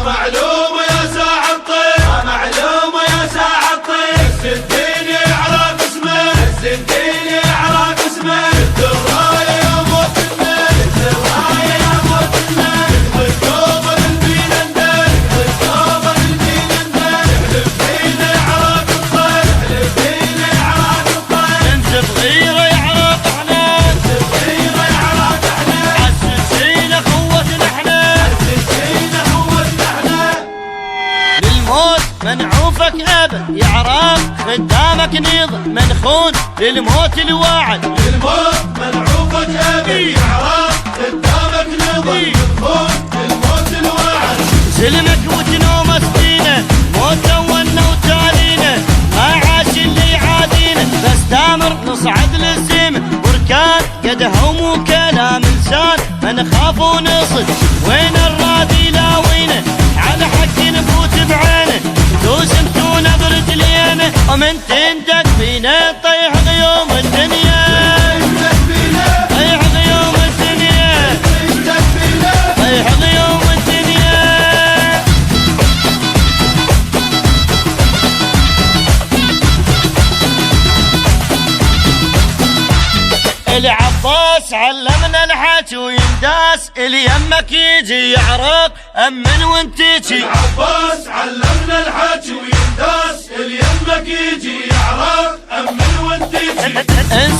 معلومة يا ساعة الطير، معلومة يا ساعة الطير. عز الدين يعرف اسمه، عز الدين يعرف اسمه. الراية يا موطننا، الراية يا موطننا. القوم البين اندر، القوم البين اندر. احلف فينا يعرف الطير، احلف فينا يعرف الطير. انت صغيرة يعرف احنا، انت صغيرة يعرف احنا. عززينا خوتنا احنا، عززينا خوتنا احنا. للموت منعوفك ابد يعرف خدامك نيضة منخون للموت الواعد. للموت منعوفك ابي يعرف قدامك نظر منخون للموت الواعد. سلمك وتنوم سنينه موته وتالينا، ما عاش اللي يعادينا بس دامر نصعد للسما. بركان قدهم وكلام لسان ما نخاف ونصد، وين الرادي لاوينا على حق نفوت بعينه. دوس انتو نظرة لينا ومن تندق فينا طيح غيوم الدنيا، طيح غيوم الدنيا، طيح غيوم الدنيا. العباس علمنا الحكي وينداس، اللي يمك يجي يعرق امن وانت تجي. العباس علمنا الحكي وينداس، اللي يمك يجي يعرف امن وانت تجي.